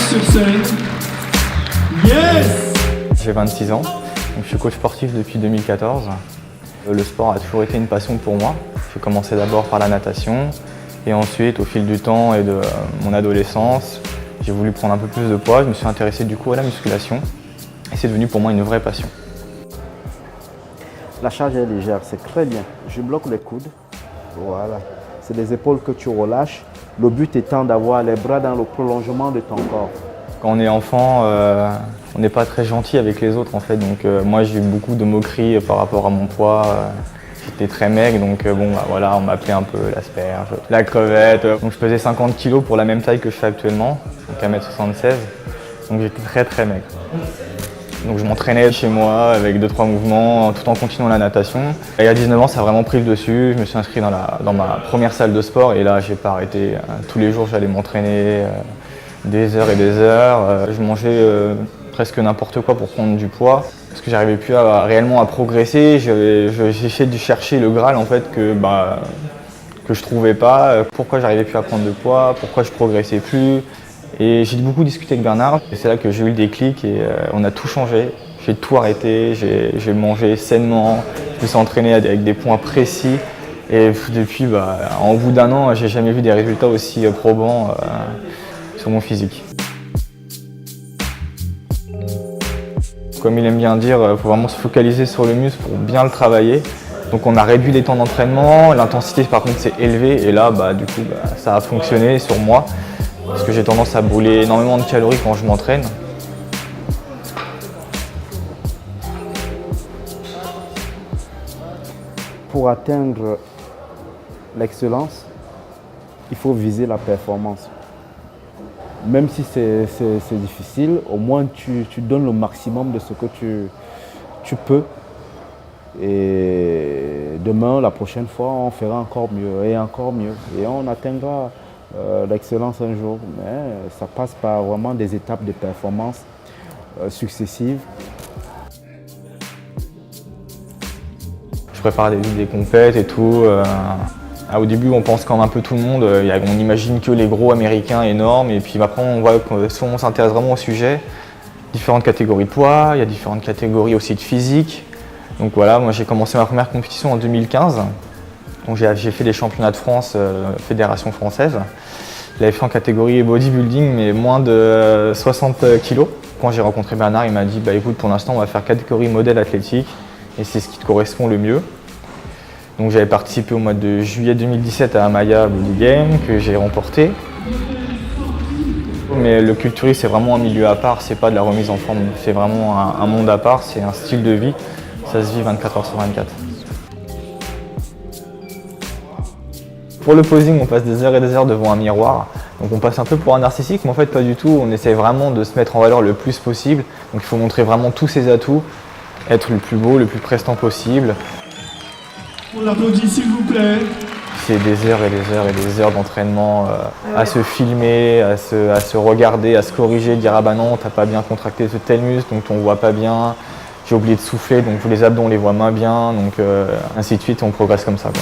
sur scène. Yes! J'ai 26 ans, donc je suis coach sportif depuis 2014. Le sport a toujours été une passion pour moi. J'ai commencé d'abord par la natation et ensuite, au fil du temps et de mon adolescence, j'ai voulu prendre un peu plus de poids. Je me suis intéressé du coup à la musculation et c'est devenu pour moi une vraie passion. La charge est légère, c'est très bien. Je bloque les coudes. Voilà. C'est les épaules que tu relâches. Le but étant d'avoir les bras dans le prolongement de ton corps. Quand on est enfant, on n'est pas très gentil avec les autres en fait. Donc moi j'ai eu beaucoup de moqueries par rapport à mon poids. J'étais très maigre, donc voilà, on m'appelait un peu l'asperge, la crevette. Donc je pesais 50 kg pour la même taille que je fais actuellement, donc 1m76. Donc j'étais très maigre. Donc je m'entraînais chez moi avec 2-3 mouvements tout en continuant la natation. Et à 19 ans, ça a vraiment pris le dessus. Je me suis inscrit dans ma première salle de sport et là, j'ai pas arrêté. Tous les jours, j'allais m'entraîner des heures et des heures. Je mangeais presque n'importe quoi pour prendre du poids parce que j'arrivais plus réellement à progresser. J'essayais de chercher le Graal en fait que je trouvais pas. Pourquoi j'arrivais plus à prendre de poids, pourquoi je progressais plus. Et j'ai beaucoup discuté avec Bernard et c'est là que j'ai eu le déclic et on a tout changé. J'ai tout arrêté, j'ai mangé sainement, je me suis entraîné avec des points précis et depuis, en bout d'un an, j'ai jamais vu des résultats aussi probants sur mon physique. Comme il aime bien dire, il faut vraiment se focaliser sur le muscle pour bien le travailler. Donc on a réduit les temps d'entraînement, l'intensité par contre s'est élevée et là du coup ça a fonctionné sur moi. Parce que j'ai tendance à brûler énormément de calories quand je m'entraîne. Pour atteindre l'excellence, il faut viser la performance. Même si c'est difficile, au moins tu donnes le maximum de ce que tu peux. Et demain, la prochaine fois, on fera encore mieux et encore mieux. Et on atteindra l'excellence un jour, mais ça passe par vraiment des étapes de performance successives. Je prépare des compètes et tout. Au début, on pense comme un peu tout le monde, on imagine que les gros américains énormes, et puis après, on voit que si on s'intéresse vraiment au sujet, différentes catégories de poids, il y a différentes catégories aussi de physique. Donc voilà, moi j'ai commencé ma première compétition en 2015. Donc j'ai fait les championnats de France, fédération française. Je l'avais fait en catégorie bodybuilding, mais moins de 60 kg. Quand j'ai rencontré Bernard, il m'a dit écoute, pour l'instant, on va faire catégorie modèle athlétique et c'est ce qui te correspond le mieux. Donc j'avais participé au mois de juillet 2017 à Amaya Body Game que j'ai remporté. Mais le culturisme, c'est vraiment un milieu à part, c'est pas de la remise en forme, c'est vraiment un monde à part, c'est un style de vie. Ça se vit 24 h sur 24. Pour le posing, on passe des heures et des heures devant un miroir. Donc on passe un peu pour un narcissique, mais en fait pas du tout. On essaie vraiment de se mettre en valeur le plus possible. Donc il faut montrer vraiment tous ses atouts, être le plus beau, le plus prestant possible. On l'applaudit s'il vous plaît. C'est des heures et des heures et des heures d'entraînement à se filmer, à se regarder, à se corriger, dire ah bah non, t'as pas bien contracté ce tel muscle, donc on voit pas bien. J'ai oublié de souffler, donc les abdos on les voit moins bien, donc ainsi de suite, on progresse comme ça, quoi.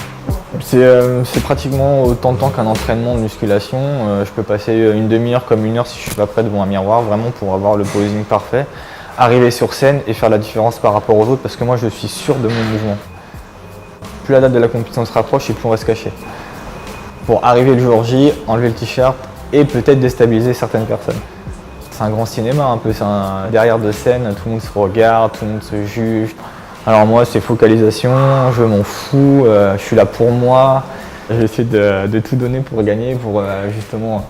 C'est pratiquement autant de temps qu'un entraînement de musculation. Je peux passer une demi-heure comme une heure si je suis pas prêt devant un miroir, vraiment pour avoir le posing parfait. Arriver sur scène et faire la différence par rapport aux autres, parce que moi je suis sûr de mon mouvement. Plus la date de la compétition se rapproche et plus on va se cacher. Pour arriver le jour J, enlever le t-shirt et peut-être déstabiliser certaines personnes. C'est un grand cinéma un peu, derrière de scène, tout le monde se regarde, tout le monde se juge. Alors moi c'est focalisation, je m'en fous, je suis là pour moi. J'essaie de tout donner pour gagner, pour justement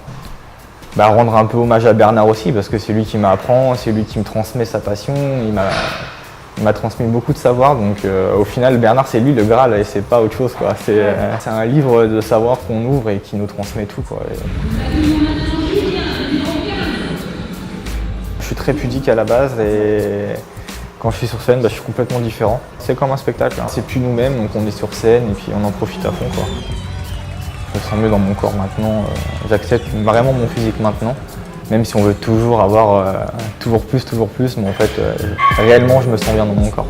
rendre un peu hommage à Bernard aussi, parce que c'est lui qui m'apprend, c'est lui qui me transmet sa passion, il m'a transmis beaucoup de savoir, donc au final Bernard c'est lui le Graal et c'est pas autre chose, quoi. C'est un livre de savoir qu'on ouvre et qui nous transmet tout, quoi. Je suis très pudique à la base et quand je suis sur scène, je suis complètement différent. C'est comme un spectacle, hein. C'est plus nous-mêmes, donc on est sur scène et puis on en profite à fond, quoi. Je me sens mieux dans mon corps maintenant, j'accepte vraiment mon physique maintenant, même si on veut toujours avoir toujours plus, mais en fait réellement je me sens bien dans mon corps.